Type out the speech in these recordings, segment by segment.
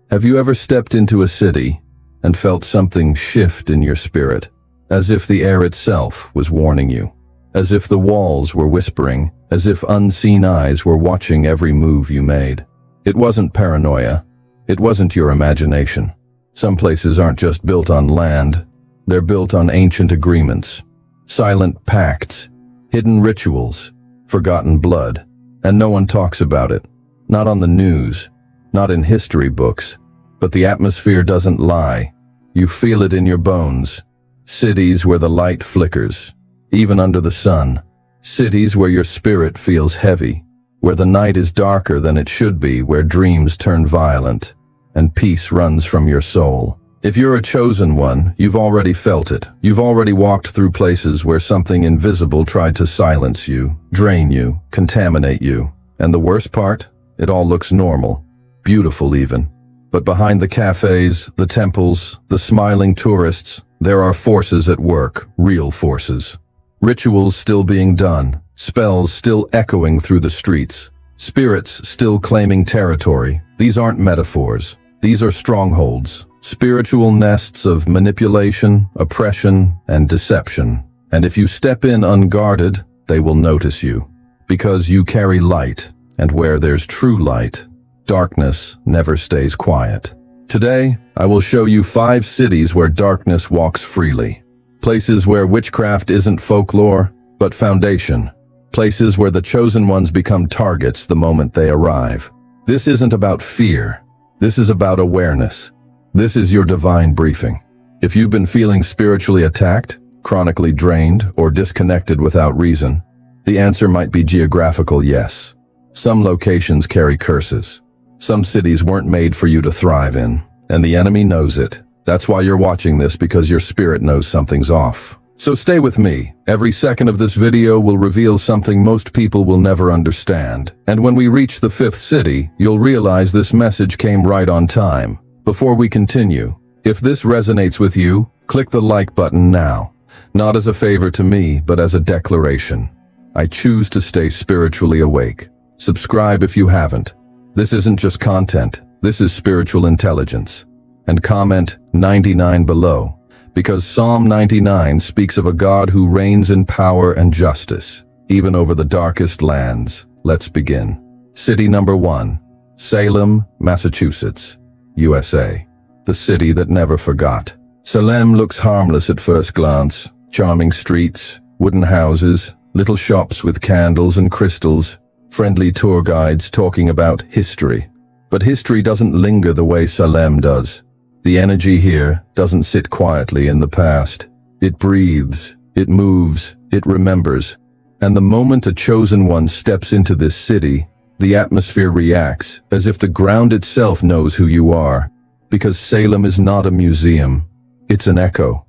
Have you ever stepped into a city and felt something shift in your spirit, as if the air itself was warning you, as if the walls were whispering, as if unseen eyes were watching every move you made? It wasn't paranoia. It wasn't your imagination. Some places aren't just built on land. They're built on ancient agreements, silent pacts, hidden rituals, forgotten blood, and no one talks about it. Not on the news, not in history books, but the atmosphere doesn't lie. You feel it in your bones. Cities where the light flickers, even under the sun. Cities where your spirit feels heavy, where the night is darker than it should be, where dreams turn violent, and peace runs from your soul. If you're a chosen one, you've already felt it. You've already walked through places where something invisible tried to silence you, drain you, contaminate you. And the worst part? It all looks normal, beautiful even. But behind the cafes, the temples, the smiling tourists, there are forces at work, real forces. Rituals still being done, spells still echoing through the streets, spirits still claiming territory. These aren't metaphors. These are strongholds, spiritual nests of manipulation, oppression, and deception. And if you step in unguarded, they will notice you. Because you carry light, and where there's true light, darkness never stays quiet. Today, I will show you 5 cities where darkness walks freely. Places where witchcraft isn't folklore, but foundation. Places where the chosen ones become targets the moment they arrive. This isn't about fear. This is about awareness. This is your divine briefing. If you've been feeling spiritually attacked, chronically drained, or disconnected without reason, the answer might be geographical, yes. Some locations carry curses. Some cities weren't made for you to thrive in, and the enemy knows it. That's why you're watching this, because your spirit knows something's off. So stay with me. Every second of this video will reveal something most people will never understand. And when we reach the 5th city, you'll realize this message came right on time. Before we continue, if this resonates with you, click the like button now. Not as a favor to me, but as a declaration. I choose to stay spiritually awake. Subscribe if you haven't. This isn't just content, this is spiritual intelligence. And comment 99 below, because Psalm 99 speaks of a God who reigns in power and justice, even over the darkest lands. Let's begin. City number 1, Salem, Massachusetts, USA. The city that never forgot. Salem looks harmless at first glance. Charming streets, wooden houses, little shops with candles and crystals, friendly tour guides talking about history. But history doesn't linger the way Salem does. The energy here doesn't sit quietly in the past. It breathes, it moves, it remembers. And the moment a chosen one steps into this city, the atmosphere reacts as if the ground itself knows who you are. Because Salem is not a museum, it's an echo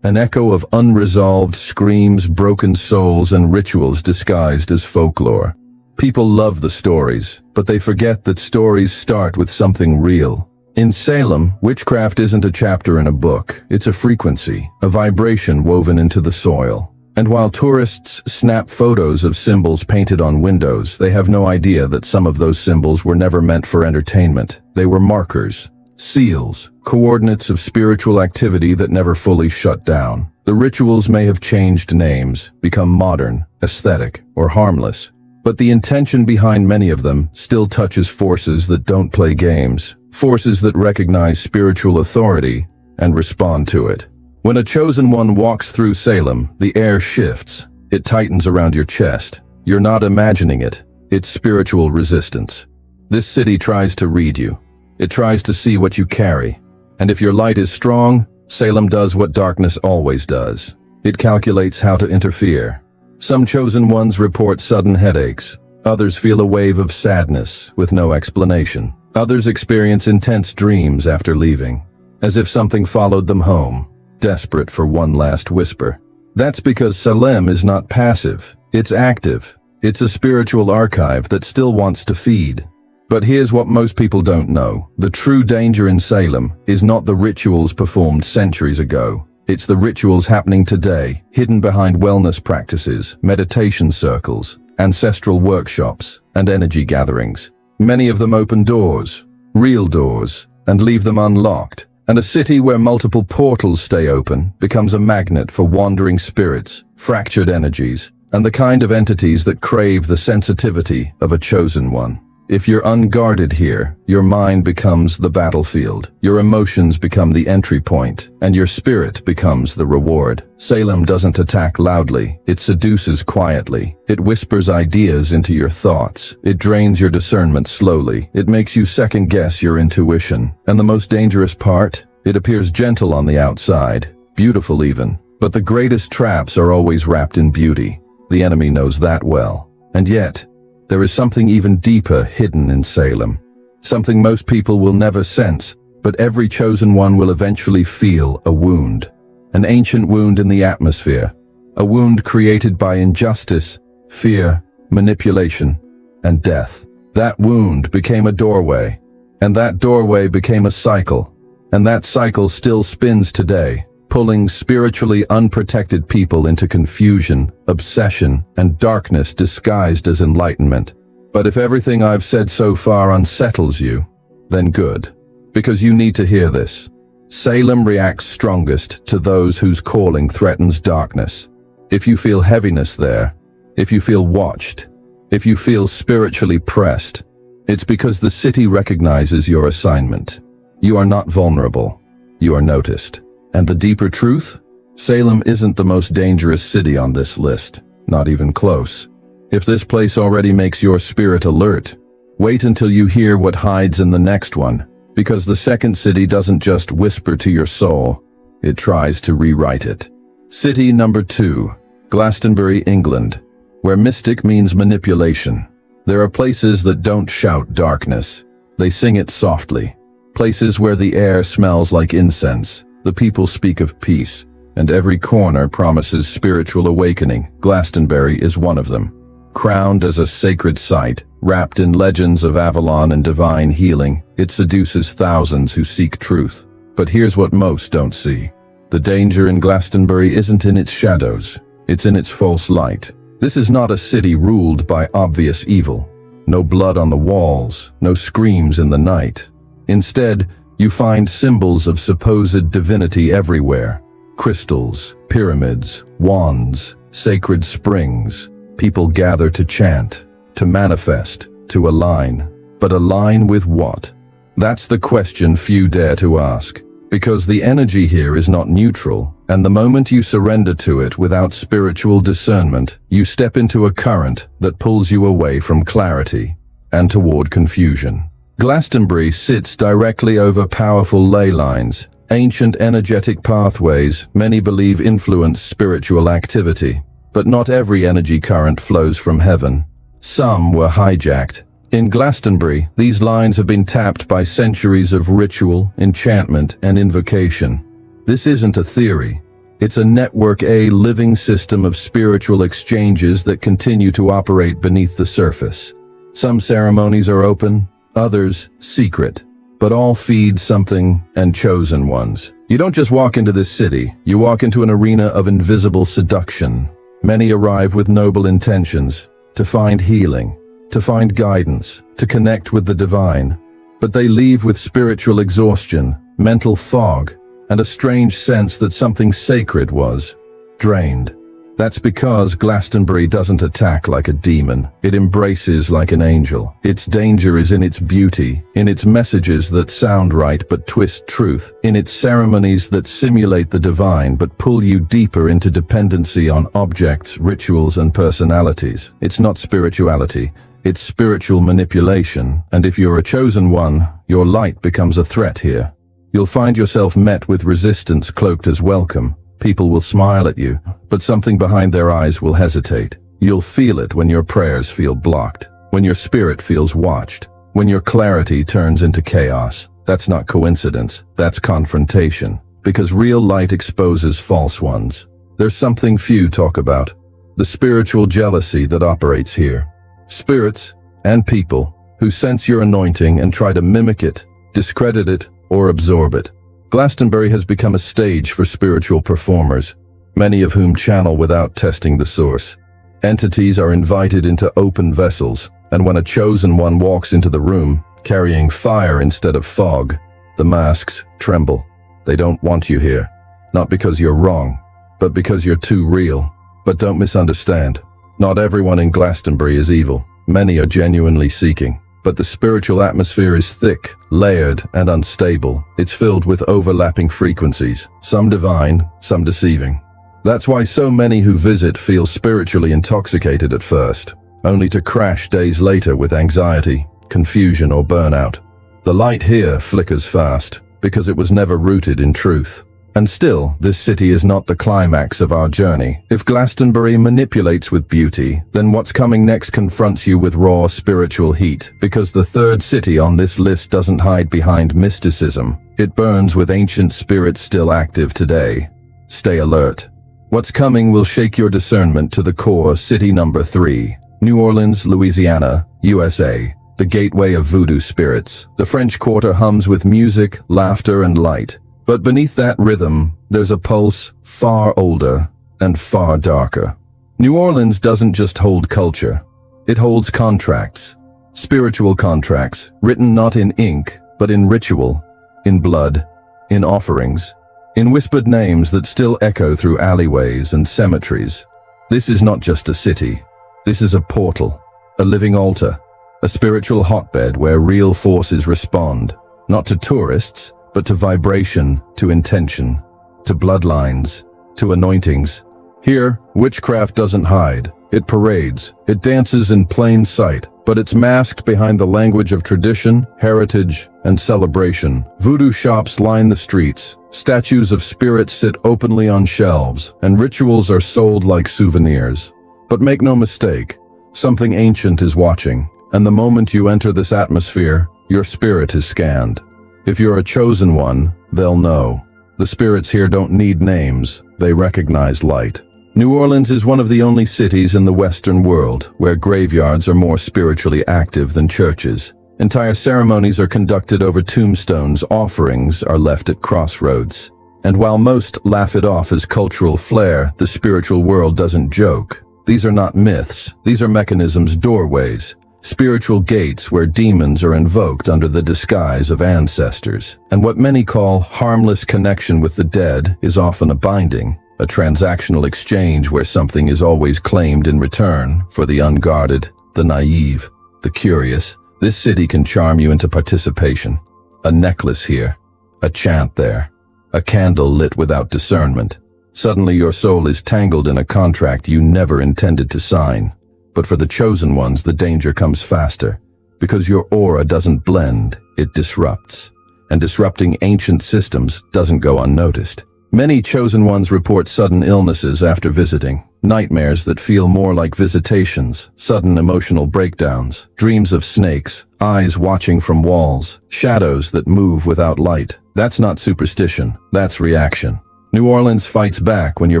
of unresolved screams, broken souls, and rituals disguised as folklore. People love the stories, but they forget that stories start with something real. In Salem, witchcraft isn't a chapter in a book, it's a frequency, a vibration woven into the soil. And while tourists snap photos of symbols painted on windows, they have no idea that some of those symbols were never meant for entertainment. They were markers, seals, coordinates of spiritual activity that never fully shut down. The rituals may have changed names, become modern, aesthetic, or harmless, but the intention behind many of them still touches forces that don't play games, forces that recognize spiritual authority and respond to it. When a chosen one walks through Salem, the air shifts. It tightens around your chest. You're not imagining it. It's spiritual resistance. This city tries to read you. It tries to see what you carry. And if your light is strong, Salem does what darkness always does. It calculates how to interfere. Some chosen ones report sudden headaches. Others feel a wave of sadness with no explanation. Others experience intense dreams after leaving, as if something followed them home, desperate for one last whisper. That's because Salem is not passive. It's active. It's a spiritual archive that still wants to feed. But here's what most people don't know. The true danger in Salem is not the rituals performed centuries ago. It's the rituals happening today, hidden behind wellness practices, meditation circles, ancestral workshops, and energy gatherings. Many of them open doors, real doors, and leave them unlocked. And a city where multiple portals stay open becomes a magnet for wandering spirits, fractured energies, and the kind of entities that crave the sensitivity of a chosen one. If you're unguarded here, your mind becomes the battlefield, your emotions become the entry point, and your spirit becomes the reward. Salem doesn't attack loudly, it seduces quietly. It whispers ideas into your thoughts. It drains your discernment slowly. It makes you second-guess your intuition. And the most dangerous part? It appears gentle on the outside, beautiful even. But the greatest traps are always wrapped in beauty. The enemy knows that well. And yet, there is something even deeper hidden in Salem. Something most people will never sense, but every chosen one will eventually feel a wound. An ancient wound in the atmosphere. A wound created by injustice, fear, manipulation, and death. That wound became a doorway, and that doorway became a cycle. And that cycle still spins today, pulling spiritually unprotected people into confusion, obsession, and darkness disguised as enlightenment. But if everything I've said so far unsettles you, then good, because you need to hear this. Salem reacts strongest to those whose calling threatens darkness. If you feel heaviness there, if you feel watched, if you feel spiritually pressed, it's because the city recognizes your assignment. You are not vulnerable. You are noticed. And the deeper truth? Salem isn't the most dangerous city on this list, not even close. If this place already makes your spirit alert, wait until you hear what hides in the next one, because the second city doesn't just whisper to your soul, it tries to rewrite it. City number 2, Glastonbury, England, where mystic means manipulation. There are places that don't shout darkness, they sing it softly. Places where the air smells like incense. The people speak of peace, and every corner promises spiritual awakening. Glastonbury is one of them. Crowned as a sacred site, wrapped in legends of Avalon and divine healing, it seduces thousands who seek truth. But here's what most don't see. The danger in Glastonbury isn't in its shadows, it's in its false light. This is not a city ruled by obvious evil. No blood on the walls, no screams in the night. Instead, you find symbols of supposed divinity everywhere. Crystals, pyramids, wands, sacred springs. People gather to chant, to manifest, to align. But align with what? That's the question few dare to ask. Because the energy here is not neutral, and the moment you surrender to it without spiritual discernment, you step into a current that pulls you away from clarity and toward confusion. Glastonbury sits directly over powerful ley lines, ancient energetic pathways many believe influence spiritual activity. But not every energy current flows from heaven. Some were hijacked. In Glastonbury, these lines have been tapped by centuries of ritual, enchantment, and invocation. This isn't a theory. It's a network, a living system of spiritual exchanges that continue to operate beneath the surface. Some ceremonies are open, others secret, but all feed something and chosen ones. You don't just walk into this city, you walk into an arena of invisible seduction. Many arrive with noble intentions, to find healing, to find guidance, to connect with the divine. But they leave with spiritual exhaustion, mental fog, and a strange sense that something sacred was drained. That's because Glastonbury doesn't attack like a demon. It embraces like an angel. Its danger is in its beauty, in its messages that sound right but twist truth, in its ceremonies that simulate the divine but pull you deeper into dependency on objects, rituals, and personalities. It's not spirituality. It's spiritual manipulation, and if you're a chosen one, your light becomes a threat here. You'll find yourself met with resistance cloaked as welcome. People will smile at you, but something behind their eyes will hesitate. You'll feel it when your prayers feel blocked, when your spirit feels watched, when your clarity turns into chaos. That's not coincidence, that's confrontation, because real light exposes false ones. There's something few talk about, the spiritual jealousy that operates here. Spirits and people who sense your anointing and try to mimic it, discredit it, or absorb it. Glastonbury has become a stage for spiritual performers, many of whom channel without testing the source. Entities are invited into open vessels, and when a chosen one walks into the room, carrying fire instead of fog, The masks tremble. They don't want you here. Not because you're wrong, but because you're too real. But don't misunderstand. Not everyone in Glastonbury is evil. Many are genuinely seeking. But the spiritual atmosphere is thick, layered, and unstable. It's filled with overlapping frequencies, some divine, some deceiving. That's why so many who visit feel spiritually intoxicated at first, only to crash days later with anxiety, confusion, or burnout. The light here flickers fast, because it was never rooted in truth. And still, this city is not the climax of our journey. If Glastonbury manipulates with beauty, then what's coming next confronts you with raw spiritual heat, because the third city on this list doesn't hide behind mysticism. It burns with ancient spirits still active today. Stay alert. What's coming will shake your discernment to the core. City number 3, New Orleans, Louisiana, USA. The gateway of voodoo spirits. The French Quarter hums with music, laughter, and light. But beneath that rhythm, there's a pulse far older and far darker. New Orleans doesn't just hold culture. It holds contracts. Spiritual contracts, written not in ink, but in ritual, in blood, in offerings, in whispered names that still echo through alleyways and cemeteries. This is not just a city. This is a portal, a living altar, a spiritual hotbed where real forces respond, not to tourists, but to vibration, to intention, to bloodlines, to anointings. Here, witchcraft doesn't hide. It parades. It dances in plain sight, but it's masked behind the language of tradition, heritage, and celebration. Voodoo shops line the streets. Statues of spirits sit openly on shelves, and rituals are sold like souvenirs. But make no mistake, something ancient is watching, and the moment you enter this atmosphere, your spirit is scanned. If you're a chosen one, they'll know. The spirits here don't need names, they recognize light. New Orleans is one of the only cities in the Western world where graveyards are more spiritually active than churches. Entire ceremonies are conducted over tombstones, offerings are left at crossroads. And while most laugh it off as cultural flair, the spiritual world doesn't joke. These are not myths, these are mechanisms, doorways. Spiritual gates where demons are invoked under the disguise of ancestors. And what many call harmless connection with the dead is often a binding, a transactional exchange where something is always claimed in return. For the unguarded, the naive, the curious, this city can charm you into participation. A necklace here, a chant there, a candle lit without discernment. Suddenly your soul is tangled in a contract you never intended to sign. But for the chosen ones, the danger comes faster, because your aura doesn't blend, it disrupts. And disrupting ancient systems doesn't go unnoticed. Many chosen ones report sudden illnesses after visiting, nightmares that feel more like visitations, sudden emotional breakdowns, dreams of snakes, eyes watching from walls, shadows that move without light. That's not superstition, that's reaction. New Orleans fights back when your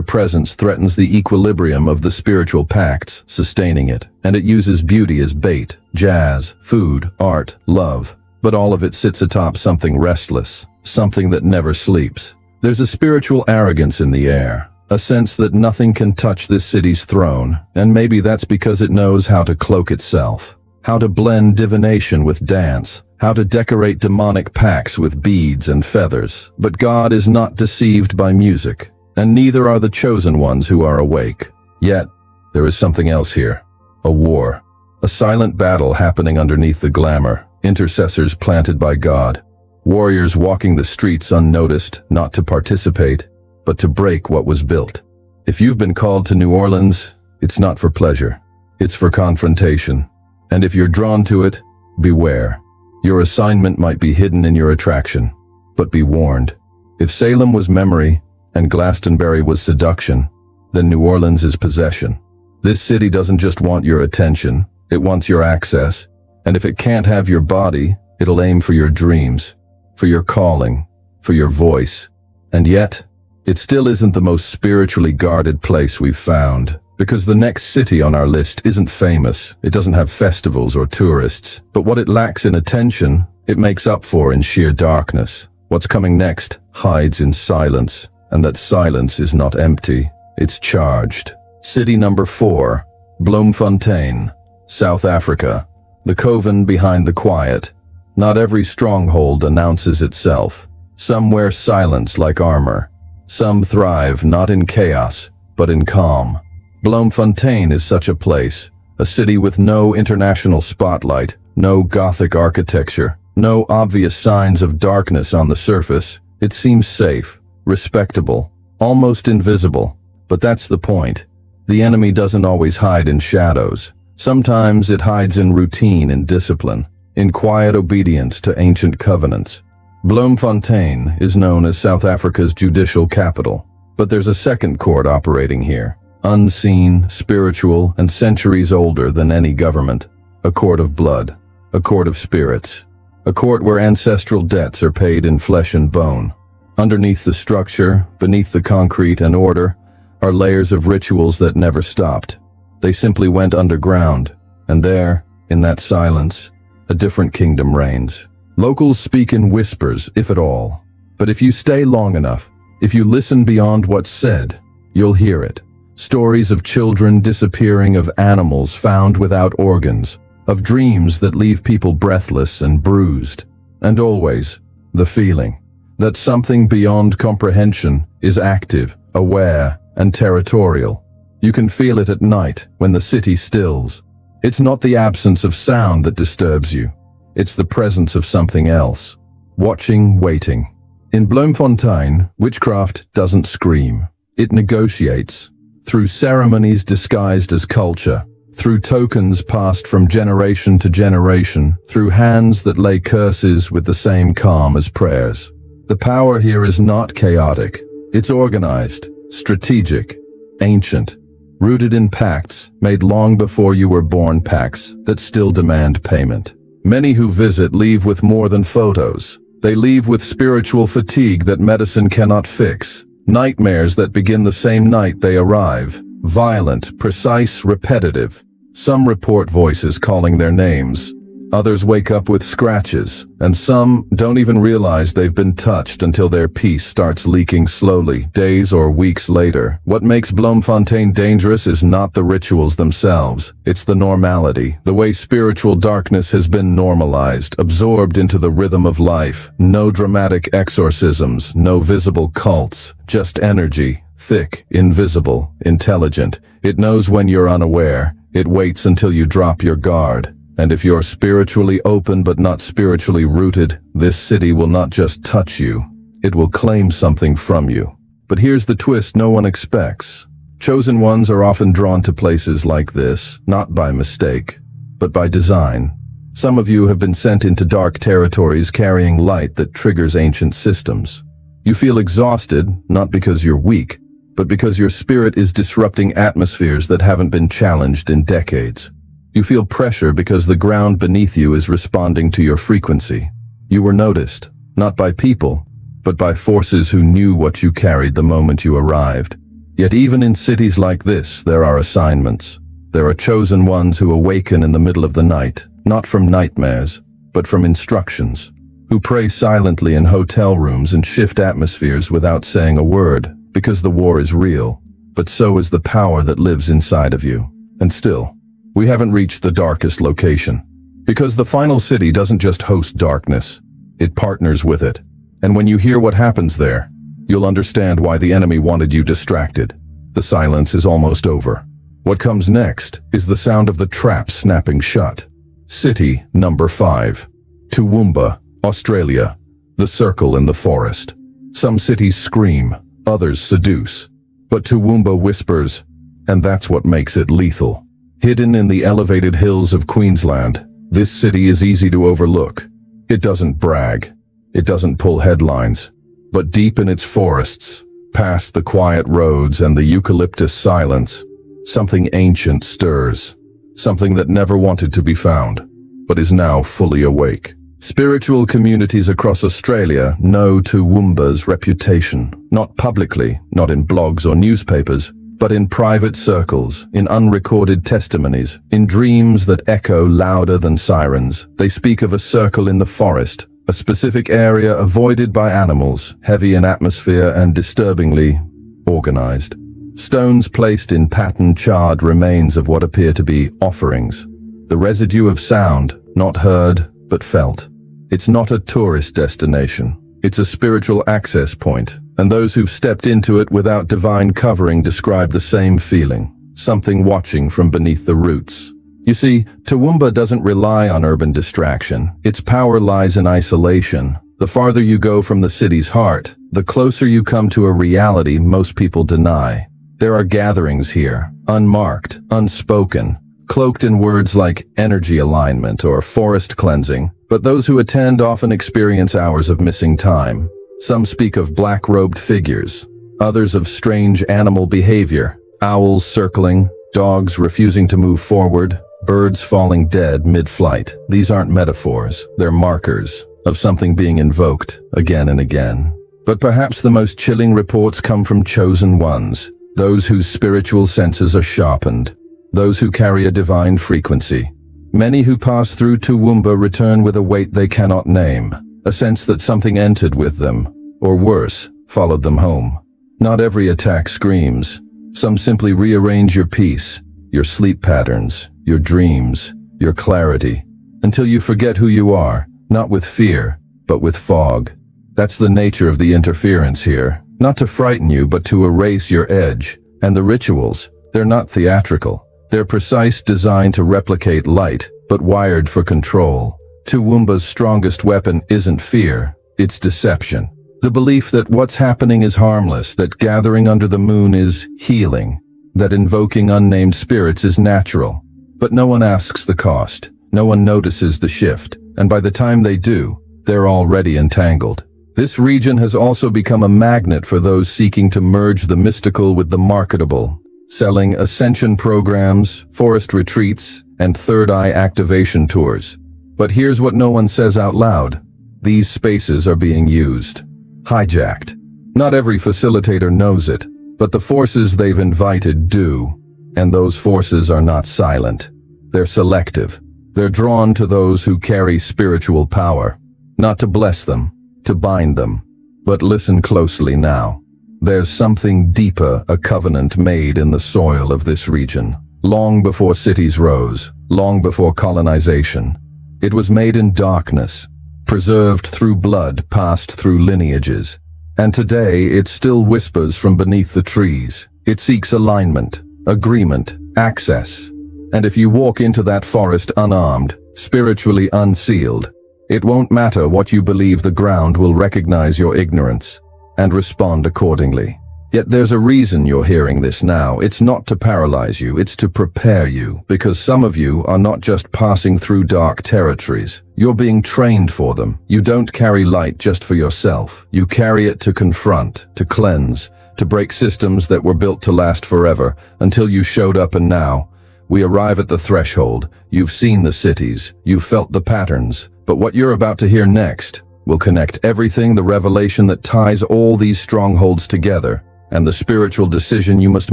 presence threatens the equilibrium of the spiritual pacts sustaining it, and it uses beauty as bait, jazz, food, art, love. But all of it sits atop something restless, something that never sleeps. There's a spiritual arrogance in the air, a sense that nothing can touch this city's throne, and maybe that's because it knows how to cloak itself, how to blend divination with dance, how to decorate demonic packs with beads and feathers. But God is not deceived by music, and neither are the chosen ones who are awake. Yet, there is something else here. A war. A silent battle happening underneath the glamour. Intercessors planted by God. Warriors walking the streets unnoticed, not to participate, but to break what was built. If you've been called to New Orleans, it's not for pleasure. It's for confrontation. And if you're drawn to it, beware. Your assignment might be hidden in your attraction, but be warned. If Salem was memory and Glastonbury was seduction, then New Orleans is possession. This city doesn't just want your attention, it wants your access. And if it can't have your body, it'll aim for your dreams, for your calling, for your voice. And yet, it still isn't the most spiritually guarded place we've found. Because the next city on our list isn't famous, it doesn't have festivals or tourists, but what it lacks in attention, it makes up for in sheer darkness. What's coming next hides in silence, and that silence is not empty, it's charged. City number 4, Bloemfontein, South Africa, the coven behind the quiet. Not every stronghold announces itself. Some wear silence like armor. Some thrive not in chaos, but in calm. Bloemfontein is such a place, a city with no international spotlight, no Gothic architecture, no obvious signs of darkness on the surface. It seems safe, respectable, almost invisible. But that's the point. The enemy doesn't always hide in shadows. Sometimes it hides in routine and discipline, in quiet obedience to ancient covenants. Bloemfontein is known as South Africa's judicial capital, but there's a second court operating here, unseen, spiritual, and centuries older than any government. A court of blood, a court of spirits, a court where ancestral debts are paid in flesh and bone. Underneath the structure, beneath the concrete and order, are layers of rituals that never stopped. They simply went underground, and there, in that silence, a different kingdom reigns. Locals speak in whispers, if at all. But if you stay long enough, if you listen beyond what's said, you'll hear it. Stories of children disappearing, of animals found without organs, of dreams that leave people breathless and bruised. And always, the feeling that something beyond comprehension is active, aware, and territorial. You can feel it at night when the city stills. It's not the absence of sound that disturbs you. It's the presence of something else. Watching, waiting. In Bloemfontein, witchcraft doesn't scream. It negotiates. Through ceremonies disguised as culture. Through tokens passed from generation to generation. Through hands that lay curses with the same calm as prayers. The power here is not chaotic. It's organized, strategic, ancient, rooted in pacts made long before you were born, pacts that still demand payment. Many who visit leave with more than photos. They leave with spiritual fatigue that medicine cannot fix. Nightmares that begin the same night they arrive. Violent, precise, repetitive. Some report voices calling their names. Others wake up with scratches, and some don't even realize they've been touched until their peace starts leaking slowly, days or weeks later. What makes Bloemfontein dangerous is not the rituals themselves. It's the normality, the way spiritual darkness has been normalized, absorbed into the rhythm of life. No dramatic exorcisms, no visible cults, just energy, thick, invisible, intelligent. It knows when you're unaware. It waits until you drop your guard. And if you're spiritually open but not spiritually rooted, this city will not just touch you, it will claim something from you. But here's the twist no one expects. Chosen ones are often drawn to places like this, not by mistake, but by design. Some of you have been sent into dark territories carrying light that triggers ancient systems. You feel exhausted, not because you're weak, but because your spirit is disrupting atmospheres that haven't been challenged in decades. You feel pressure because the ground beneath you is responding to your frequency. You were noticed, not by people, but by forces who knew what you carried the moment you arrived. Yet even in cities like this, there are assignments. There are chosen ones who awaken in the middle of the night, not from nightmares, but from instructions, who pray silently in hotel rooms and shift atmospheres without saying a word, because the war is real, but so is the power that lives inside of you. And still, we haven't reached the darkest location. Because the final city doesn't just host darkness, it partners with it. And when you hear what happens there, you'll understand why the enemy wanted you distracted. The silence is almost over. What comes next is the sound of the trap snapping shut. City number 5. Toowoomba, Australia. The circle in the forest. Some cities scream, others seduce. But Toowoomba whispers, and that's what makes it lethal. Hidden in the elevated hills of Queensland, this city is easy to overlook. It doesn't brag. It doesn't pull headlines. But deep in its forests, past the quiet roads and the eucalyptus silence, something ancient stirs. Something that never wanted to be found, but is now fully awake. Spiritual communities across Australia know Toowoomba's reputation, not publicly, not in blogs or newspapers, but in private circles, in unrecorded testimonies, in dreams that echo louder than sirens. They speak of a circle in the forest, a specific area avoided by animals, heavy in atmosphere and disturbingly organized. Stones placed in patterned charred remains of what appear to be offerings. The residue of sound, not heard, but felt. It's not a tourist destination. It's a spiritual access point, and those who've stepped into it without divine covering describe the same feeling, something watching from beneath the roots. You see, Toowoomba doesn't rely on urban distraction. Its power lies in isolation. The farther you go from the city's heart, the closer you come to a reality most people deny. There are gatherings here, unmarked, unspoken, cloaked in words like energy alignment or forest cleansing, but those who attend often experience hours of missing time. Some speak of black-robed figures, others of strange animal behavior, owls circling, dogs refusing to move forward, birds falling dead mid-flight. These aren't metaphors, they're markers of something being invoked again and again. But perhaps the most chilling reports come from chosen ones, those whose spiritual senses are sharpened, those who carry a divine frequency. Many who pass through Toowoomba return with a weight they cannot name, a sense that something entered with them, or worse, followed them home. Not every attack screams. Some simply rearrange your peace, your sleep patterns, your dreams, your clarity, until you forget who you are, not with fear, but with fog. That's the nature of the interference here, not to frighten you, but to erase your edge. And the rituals, they're not theatrical. They're precise, designed to replicate light, but wired for control. Toowoomba's strongest weapon isn't fear, it's deception. The belief that what's happening is harmless, that gathering under the moon is healing, that invoking unnamed spirits is natural. But no one asks the cost, no one notices the shift, and by the time they do, they're already entangled. This region has also become a magnet for those seeking to merge the mystical with the marketable, selling ascension programs, forest retreats, and third eye activation tours. But here's what no one says out loud. These spaces are being used, hijacked. Not every facilitator knows it, but the forces they've invited do. And those forces are not silent. They're selective. They're drawn to those who carry spiritual power, not to bless them, to bind them. But listen closely now. There's something deeper, a covenant made in the soil of this region. Long before cities rose, long before colonization. It was made in darkness, preserved through blood passed through lineages. And today it still whispers from beneath the trees. It seeks alignment, agreement, access. And if you walk into that forest unarmed, spiritually unsealed, it won't matter what you believe, the ground will recognize your ignorance and respond accordingly. Yet there's a reason you're hearing this now. It's not to paralyze you, it's to prepare you, because some of you are not just passing through dark territories. You're being trained for them. You don't carry light just for yourself. You carry it to confront, to cleanse, to break systems that were built to last forever, until you showed up. And now, we arrive at the threshold. You've seen the cities, you've felt the patterns, but what you're about to hear next will connect everything, the revelation that ties all these strongholds together, and the spiritual decision you must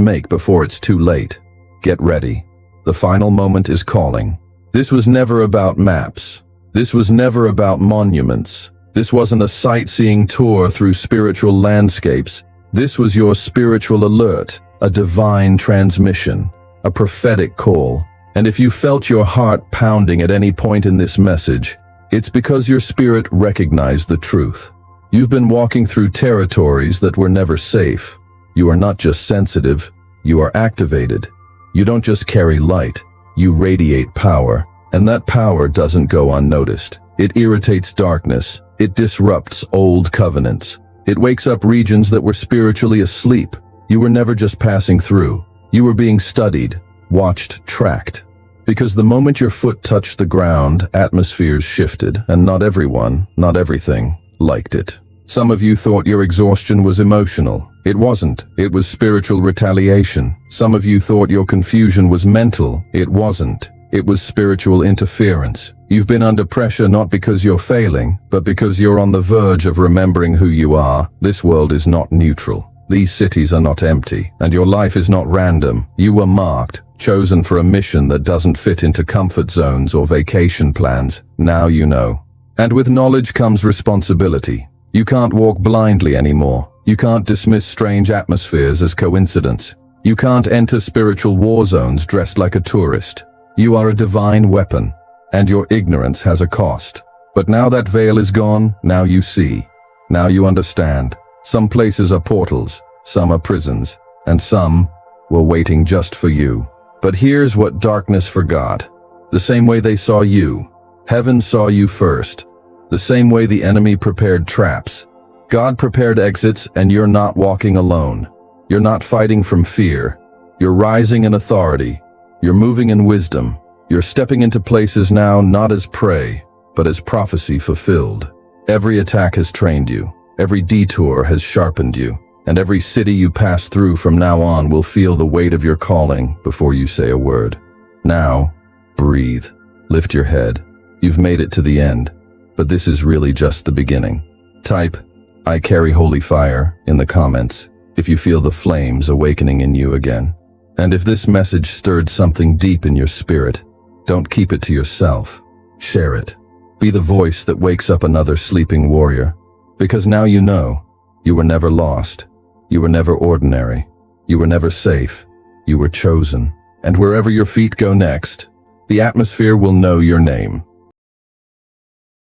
make before it's too late. Get ready. The final moment is calling. This was never about maps. This was never about monuments. This wasn't a sightseeing tour through spiritual landscapes. This was your spiritual alert, a divine transmission, a prophetic call. And if you felt your heart pounding at any point in this message, it's because your spirit recognized the truth. You've been walking through territories that were never safe. You are not just sensitive, you are activated. You don't just carry light, you radiate power. And that power doesn't go unnoticed. It irritates darkness. It disrupts old covenants. It wakes up regions that were spiritually asleep. You were never just passing through. You were being studied, watched, tracked. Because the moment your foot touched the ground, atmospheres shifted, and not everyone, not everything, liked it. Some of you thought your exhaustion was emotional. It wasn't. It was spiritual retaliation. Some of you thought your confusion was mental. It wasn't. It was spiritual interference. You've been under pressure not because you're failing, but because you're on the verge of remembering who you are. This world is not neutral. These cities are not empty, and your life is not random. You were marked, chosen for a mission that doesn't fit into comfort zones or vacation plans. Now you know. And with knowledge comes responsibility. You can't walk blindly anymore. You can't dismiss strange atmospheres as coincidence. You can't enter spiritual war zones dressed like a tourist. You are a divine weapon, and your ignorance has a cost. But now that veil is gone, now you see. Now you understand. Some places are portals, some are prisons, and some were waiting just for you. But here's what darkness forgot. The same way they saw you, heaven saw you first. The same way the enemy prepared traps, God prepared exits, and you're not walking alone. You're not fighting from fear. You're rising in authority. You're moving in wisdom. You're stepping into places now not as prey, but as prophecy fulfilled. Every attack has trained you. Every detour has sharpened you. And every city you pass through from now on will feel the weight of your calling before you say a word. Now, breathe. Lift your head. You've made it to the end, but this is really just the beginning. Type, "I carry holy fire" in the comments if you feel the flames awakening in you again. And if this message stirred something deep in your spirit, don't keep it to yourself. Share it. Be the voice that wakes up another sleeping warrior. Because now you know, you were never lost. You were never ordinary. You were never safe. You were chosen. And wherever your feet go next, the atmosphere will know your name.